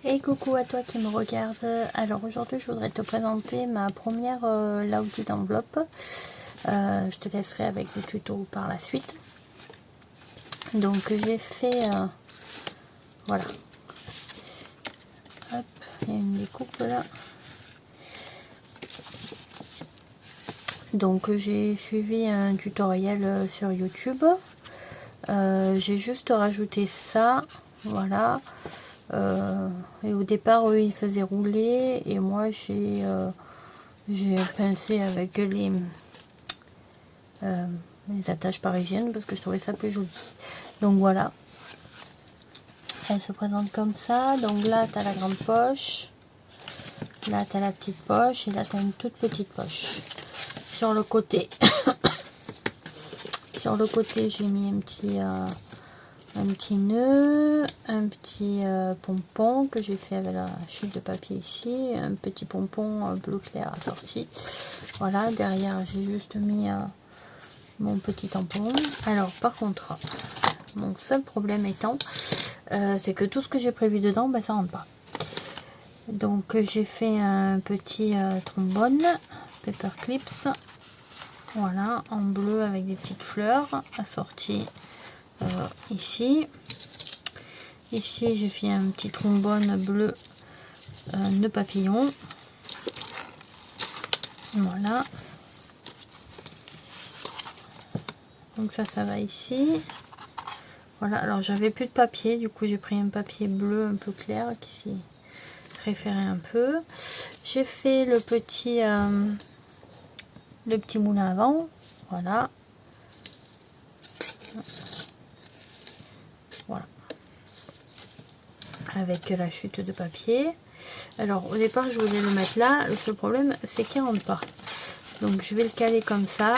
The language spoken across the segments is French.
Et coucou à toi qui me regarde. Alors aujourd'hui je voudrais te présenter ma première laoudi d'enveloppe. Je te laisserai avec le tuto par la suite. Donc j'ai fait voilà, hop, il y a une découpe là. Donc j'ai suivi un tutoriel sur YouTube. J'ai juste rajouté ça, voilà. Et au départ eux ils faisaient rouler et moi j'ai pincé avec les attaches parisiennes parce que je trouvais ça plus joli. Donc voilà, elle se présente comme ça. Donc là tu as la grande poche, là tu as la petite poche et là tu as une toute petite poche. Sur le côté sur le côté j'ai mis un petit nœud, un petit pompon que j'ai fait avec la chute de papier ici, un petit pompon bleu clair assorti. Voilà, derrière j'ai juste mis mon petit tampon. Alors par contre, mon seul problème étant, c'est que tout ce que j'ai prévu dedans, ça rentre pas. Donc j'ai fait un petit trombone, paper clips, voilà, en bleu avec des petites fleurs assorties ici. Ici j'ai fait un petit trombone bleu nœud papillon, voilà. Donc ça va ici. Voilà, alors j'avais plus de papier, du coup j'ai pris un papier bleu un peu clair qui s'y référait un peu. J'ai fait le petit moulin à vent, voilà. Voilà. Avec la chute de papier. Alors au départ je voulais le mettre là, le seul problème c'est qu'il rentre pas. Donc je vais le caler comme ça.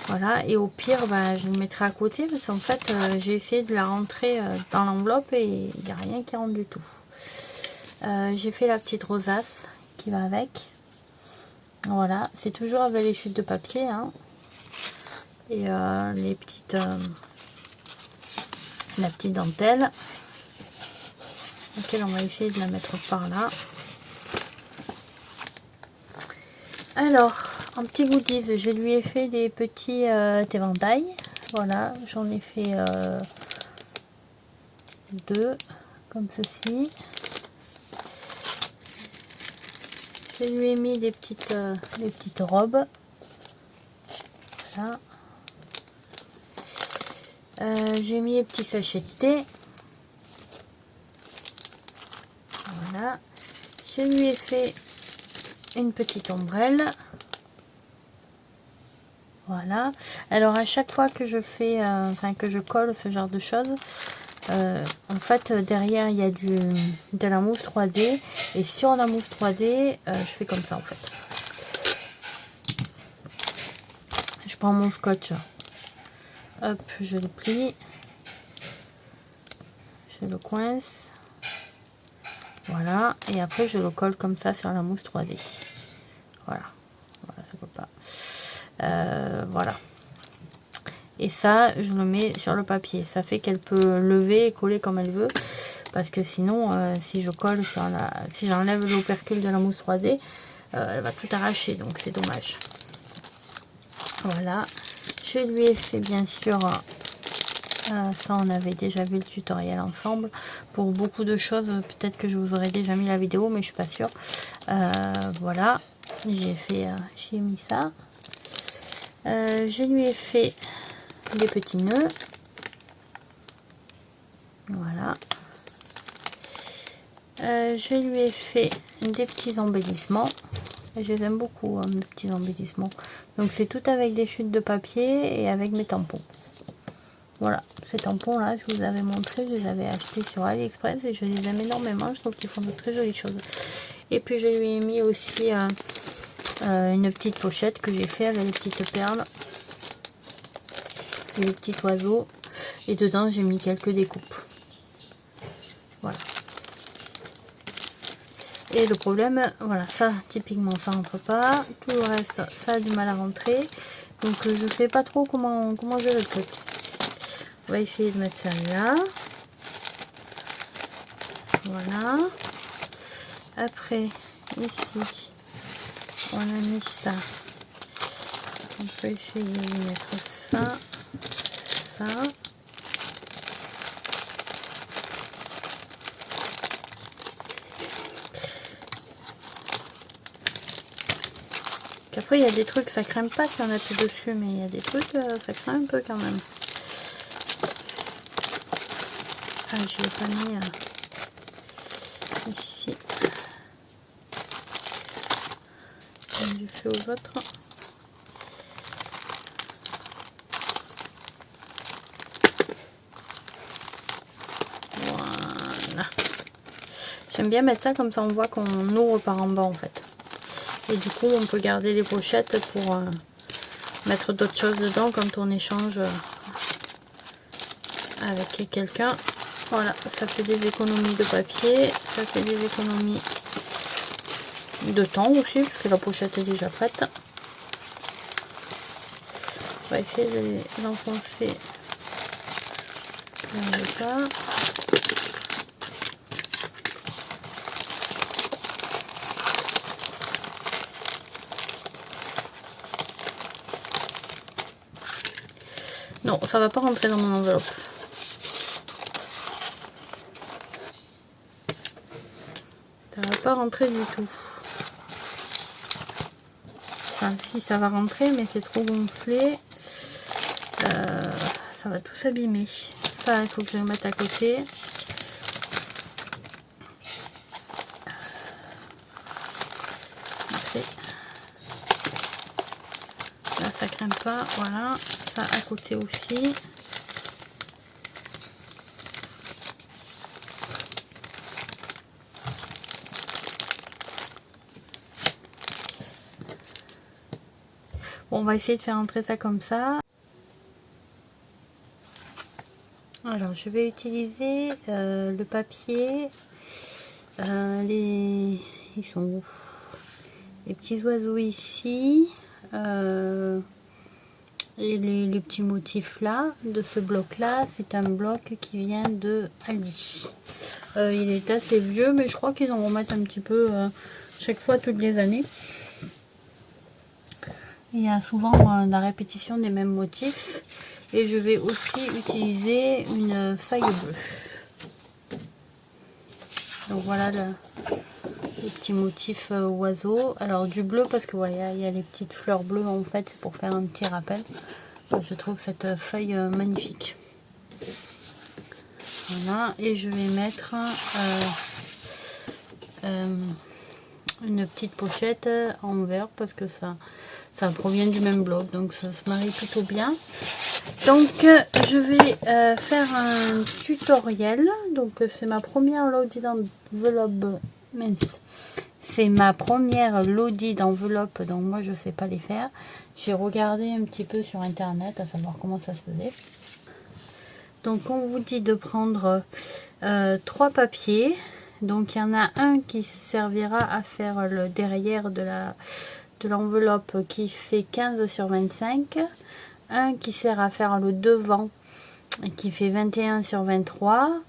Voilà, et au pire, je le mettrai à côté parce qu'en fait, j'ai essayé de la rentrer dans l'enveloppe et il n'y a rien qui rentre du tout. J'ai fait la petite rosace qui va avec. Voilà, c'est toujours avec les chutes de papier. Hein. Et les petites, la petite dentelle. Laquelle on va essayer de la mettre par là. Alors, en petit goodies, je lui ai fait des petits éventails. Voilà, j'en ai fait 2 comme ceci. Je lui ai mis des petites robes. Voilà. J'ai mis les petits sachets de thé. Voilà. Je lui ai fait une petite ombrelle. Voilà. Alors à chaque fois que je fais, que je colle ce genre de choses, en fait derrière il y a de la mousse 3D et sur la mousse 3D je fais comme ça en fait. Je prends mon scotch, hop, je le plie, je le coince, voilà, et après je le colle comme ça sur la mousse 3D. Voilà, voilà, ça colle pas. Voilà. Et ça, je le mets sur le papier. Ça fait qu'elle peut lever et coller comme elle veut. Parce que sinon, si je colle sur si j'enlève l'opercule de la mousse 3D, elle va tout arracher. Donc c'est dommage. Voilà. Je lui ai fait bien sûr, ça on avait déjà vu le tutoriel ensemble. Pour beaucoup de choses, peut-être que je vous aurais déjà mis la vidéo, mais je suis pas sûre. Voilà. J'ai mis ça. Je lui ai fait des petits nœuds, voilà. Je lui ai fait des petits embellissements, et je les aime beaucoup hein, mes petits embellissements. Donc c'est tout avec des chutes de papier et avec mes tampons. Voilà, ces tampons là je vous avais montré, je les avais achetés sur AliExpress et je les aime énormément, je trouve qu'ils font de très jolies choses. Et puis je lui ai mis aussi une petite pochette que j'ai fait avec les petites perles, les petits oiseaux, et dedans j'ai mis quelques découpes. Voilà. Et le problème, voilà, ça typiquement ça rentre pas, tout le reste ça a du mal à rentrer, donc je sais pas trop comment gérer le truc. On va essayer de mettre ça là. Voilà. Après, ici, on a mis ça. On peut essayer de mettre ça, ça. Après, il y a des trucs, ça crème pas si on appuie dessus, mais il y a des trucs, ça crème un peu quand même. Ah, je l'ai pas mis ici. Du feu aux autres. Voilà. J'aime bien mettre ça comme ça, on voit qu'on ouvre par en bas en fait. Et du coup, on peut garder les pochettes pour mettre d'autres choses dedans quand on échange avec quelqu'un. Voilà, ça fait des économies de papier, ça fait des économies de temps aussi, parce que la pochette est déjà prête. On va essayer de l'enfoncer dans le bas. Non, ça va pas rentrer dans mon enveloppe. Ça va pas rentrer du tout. Enfin, si, ça va rentrer, mais c'est trop gonflé. Ça va tout s'abîmer. Ça, il faut que je le mette à côté. Après. Là, ça crème pas. Voilà. Ça à côté aussi. Bon, on va essayer de faire entrer ça comme ça. Alors, je vais utiliser le papier. Ils sont où? Les petits oiseaux ici. Et les petits motifs là, de ce bloc là, c'est un bloc qui vient de Aldi. Il est assez vieux, mais je crois qu'ils en remettent un petit peu chaque fois, toutes les années. Il y a souvent la répétition des mêmes motifs. Et je vais aussi utiliser une feuille bleue. Donc voilà le petit motif oiseau. Alors du bleu parce que voilà, il y a les petites fleurs bleues en fait, c'est pour faire un petit rappel. Je trouve cette feuille magnifique. Voilà, et je vais mettre une petite pochette en verre parce que ça provient du même bloc, donc ça se marie plutôt bien. Donc je vais faire un tutoriel. Donc c'est ma première lodi d'enveloppe, mince, c'est ma première lodi d'enveloppe, donc moi je sais pas les faire. J'ai regardé un petit peu sur internet à savoir comment ça se faisait. Donc on vous dit de prendre 3 papiers. Donc il y en a un qui servira à faire le derrière de l'enveloppe qui fait 15 sur 25. Un qui sert à faire le devant qui fait 21 sur 23.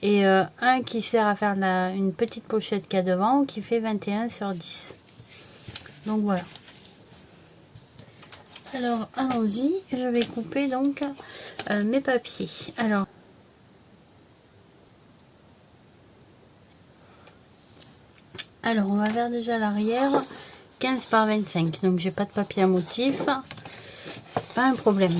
Et un qui sert à faire une petite pochette qu'il y a devant qui fait 21 sur 10. Donc voilà. Alors allons-y, je vais couper donc mes papiers. Alors on va faire déjà l'arrière 15 par 25. Donc j'ai pas de papier à motif, c'est pas un problème.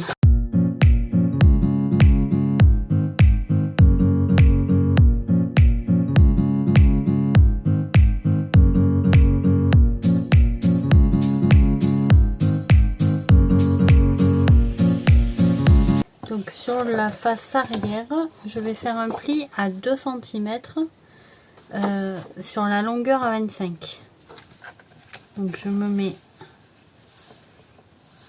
Donc sur la face arrière, je vais faire un pli à 2 cm sur la longueur à 25. Donc je me mets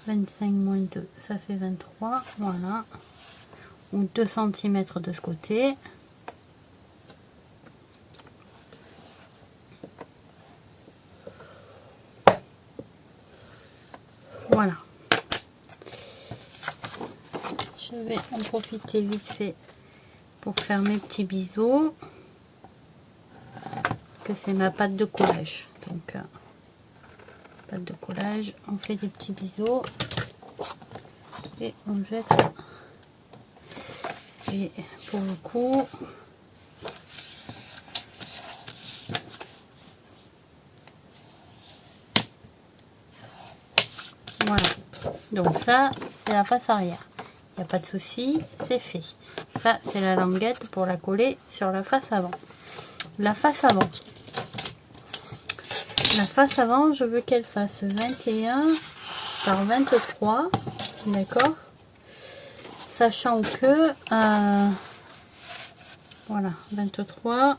25 moins 2, ça fait 23, voilà. Ou 2 cm de ce côté. Voilà. Je vais en profiter vite fait pour faire mes petits biseaux. que c'est ma pâte de collage. Donc, pâte de collage, on fait des petits biseaux et on jette. Et pour le coup, voilà. Donc ça, c'est la face arrière. Il n'y a pas de souci, c'est fait. Ça, c'est la languette pour la coller sur la face avant. La face avant. La face avant, je veux qu'elle fasse 21 par 23. D'accord? Sachant que... voilà, 23.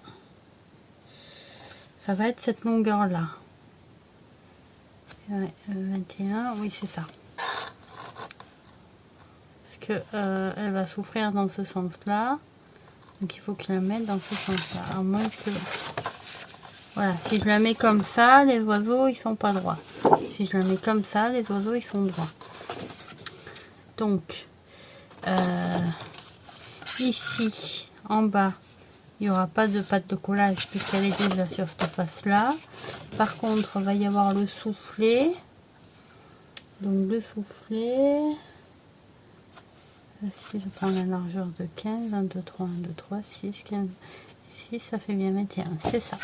Ça va être cette longueur-là. Ouais, 21, oui, c'est ça. Que elle va souffrir dans ce sens là, donc il faut que je la mette dans ce sens là, à moins que voilà, si je la mets comme ça, les oiseaux ils sont pas droits, si je la mets comme ça, les oiseaux ils sont droits. Donc ici en bas il n'y aura pas de pâte de collage puisqu'elle est déjà sur cette face là. Par contre il va y avoir le soufflet, donc le soufflet. Si je prends la largeur de 15, 1, 2, 3, 1, 2, 3, 6, 15, 6, ça fait bien 21, c'est ça.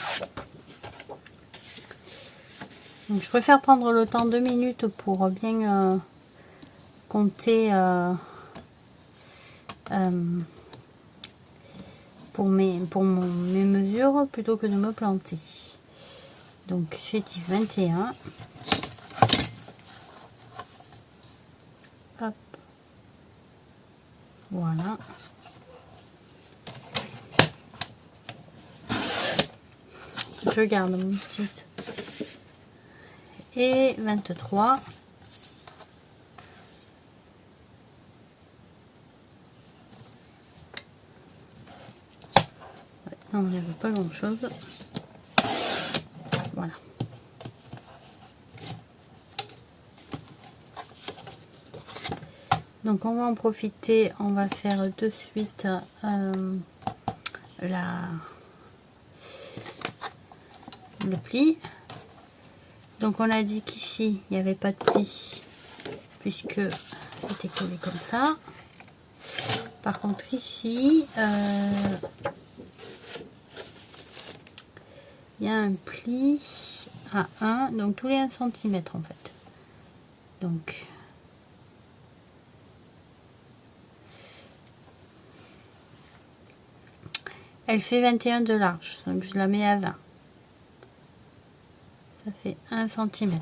Donc je préfère prendre le temps 2 minutes pour bien compter pour mes mesures plutôt que de me planter. Donc j'ai dit 21. Hop. Voilà. Je garde mon petit. Et 23. On n'avait pas grand chose. Voilà. Donc on va en profiter, on va faire de suite le pli. Donc on a dit qu'ici il n'y avait pas de pli puisque c'était collé comme ça. Par contre ici il y a un pli à 1, donc tous les 1 cm en fait. Donc elle fait 21 de large, donc je la mets à 20. Ça fait 1 cm.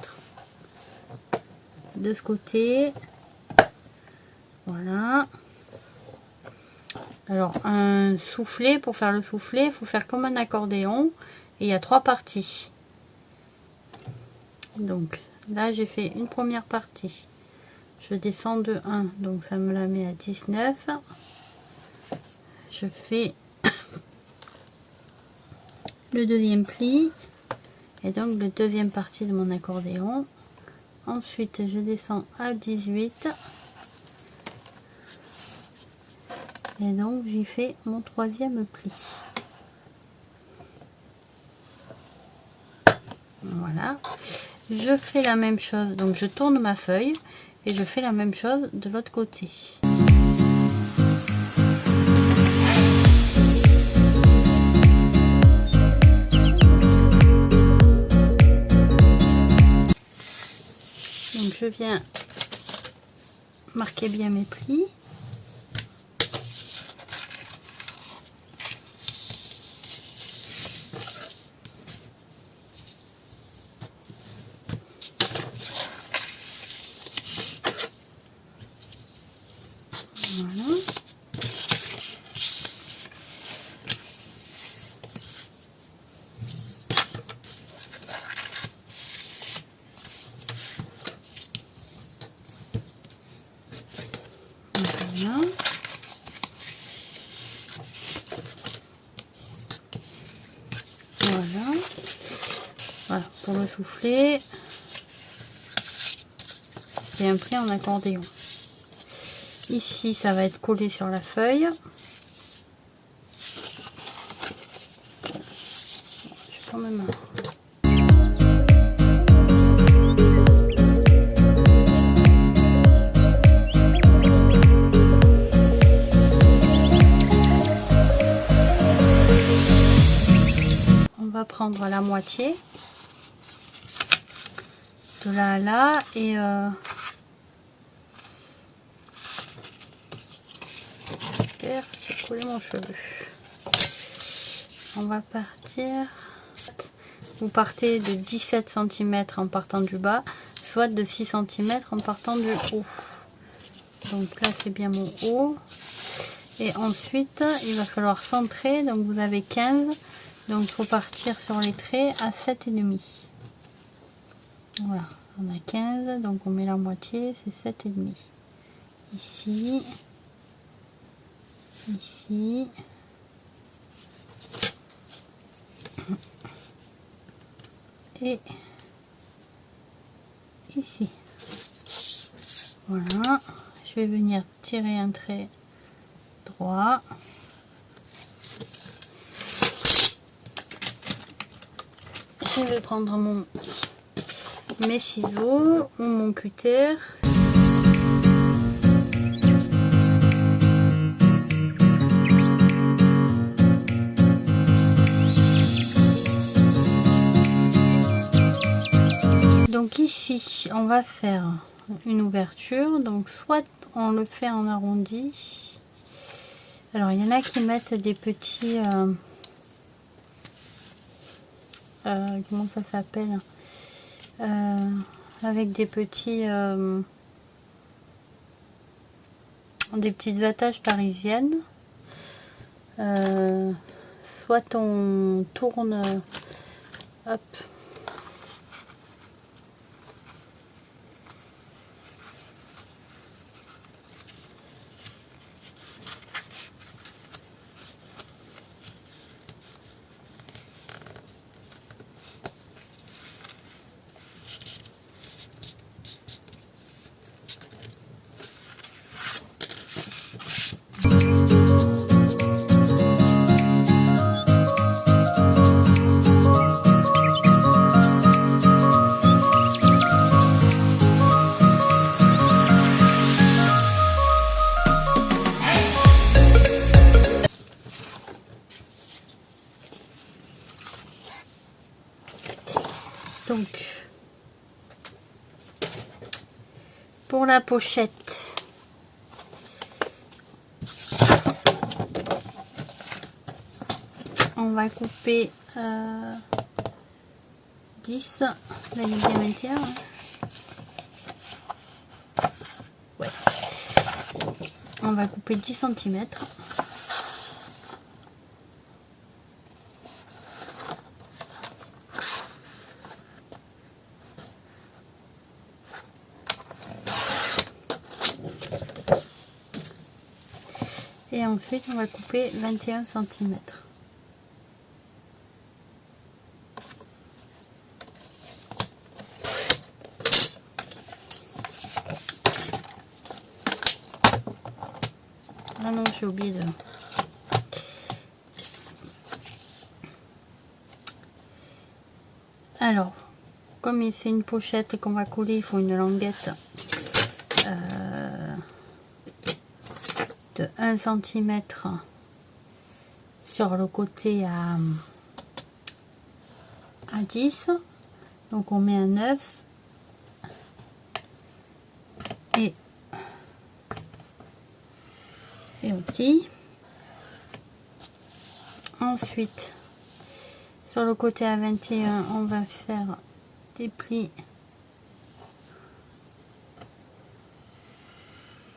De ce côté, voilà. Alors un soufflet, pour faire le soufflet, il faut faire comme un accordéon et il y a 3 parties. Donc là j'ai fait une première partie. Je descends de 1, donc ça me la met à 19. Je fais le deuxième pli et donc la deuxième partie de mon accordéon. Ensuite je descends à 18 et donc j'y fais mon troisième pli. Voilà, je fais la même chose, donc je tourne ma feuille et je fais la même chose de l'autre côté. Donc je viens marquer bien mes plis. Voilà. Voilà. Voilà. Voilà pour le soufflet. C'est un pli en accordéon. Ici, ça va être collé sur la feuille. Je quand même. On va prendre la moitié de là à là et j'ai collé mon cheveu. On va partir. Vous partez de 17 cm en partant du bas, soit de 6 cm en partant du haut. Donc là c'est bien mon haut. Et ensuite il va falloir centrer. Donc vous avez 15. Donc il faut partir sur les traits à 7,5. Voilà, on a 15. Donc on met la moitié, c'est 7,5. Ici. Ici. Et ici. Voilà, je vais venir tirer un trait droit. Je vais prendre mes ciseaux ou mon cutter. Donc ici, on va faire une ouverture. Donc soit on le fait en arrondi. Alors il y en a qui mettent des petits... comment ça s'appelle, avec des petits des petites attaches parisiennes. Soit on tourne, hop, donc pour la pochette, on va couper 10, la ligne diamétrique, ouais. On va couper 10 cm. Et ensuite, on va couper 21 cm. Ah non, j'ai oublié de... Alors, comme c'est une pochette qu'on va coller, il faut une languette de 1 cm sur le côté à 10. Donc on met un 9 et on plie. Ensuite, sur le côté à 21, on va faire des plis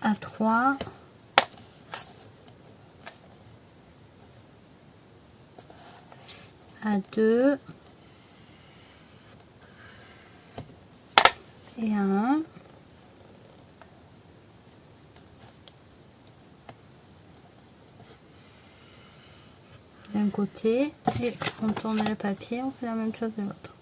à 3. À 2 et à 1. D'un côté et on tourne le papier, on fait la même chose de l'autre.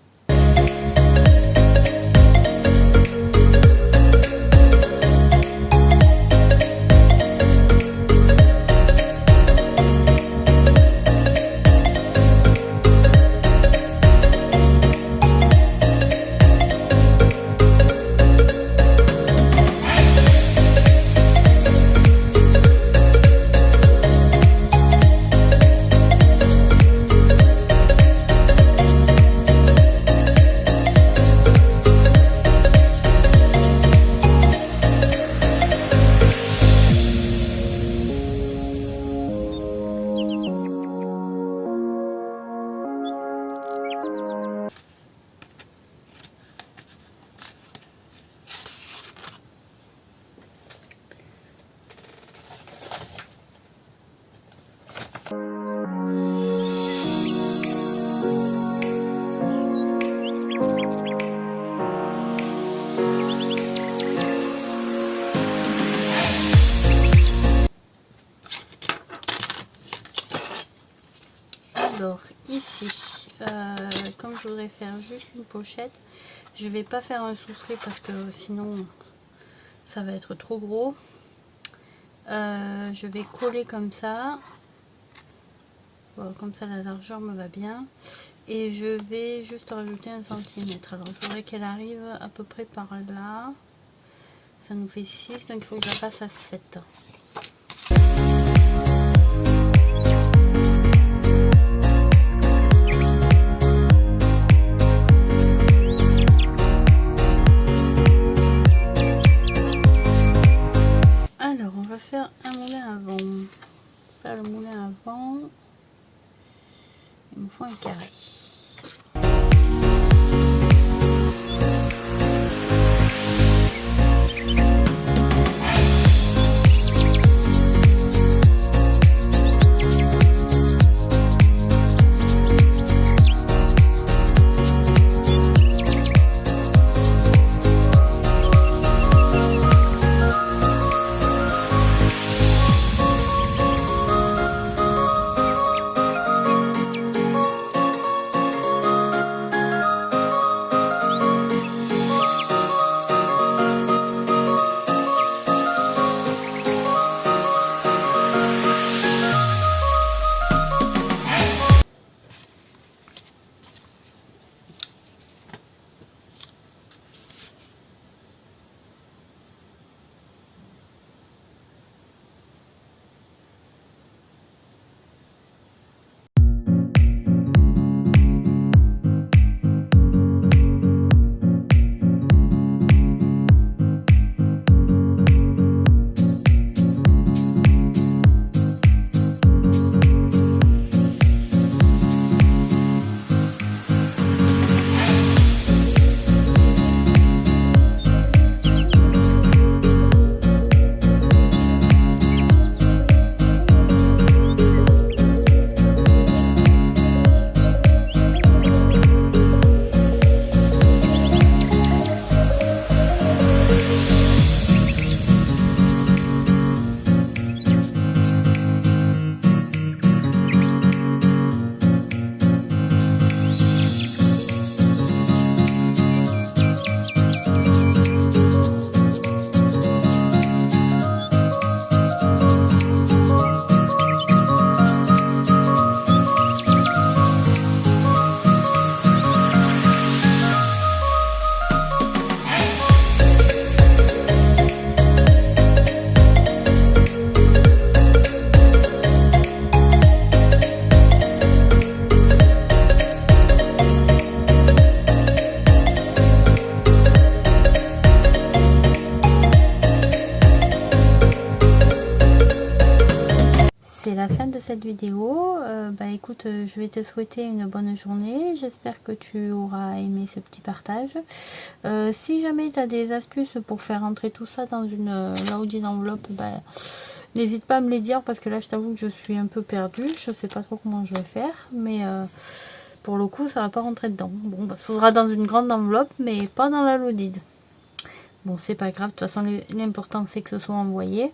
Alors ici, comme je voudrais faire juste une pochette, je vais pas faire un soufflet parce que sinon ça va être trop gros. Je vais coller comme ça. Voilà, comme ça la largeur me va bien. Et je vais juste rajouter 1 cm. Alors il faudrait qu'elle arrive à peu près par là. Ça nous fait 6, donc il faut que je la passe à 7. Alors on va faire un moulin avant. Pour faire le moulin avant, il me faut un carré. C'est la fin de cette vidéo. Bah écoute, je vais te souhaiter une bonne journée. J'espère que tu auras aimé ce petit partage. Si jamais tu as des astuces pour faire entrer tout ça dans une Laoudi enveloppe, bah, n'hésite pas à me les dire parce que là je t'avoue que je suis un peu perdue. Je sais pas trop comment je vais faire, mais pour le coup ça va pas rentrer dedans. Bon, bah, ça sera dans une grande enveloppe, mais pas dans la Laoudi. Bon, c'est pas grave, de toute façon l'important c'est que ce soit envoyé.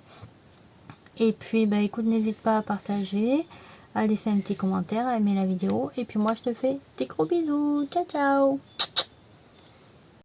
Et puis bah écoute, n'hésite pas à partager, à laisser un petit commentaire, à aimer la vidéo. Et puis moi je te fais des gros bisous. Ciao ciao.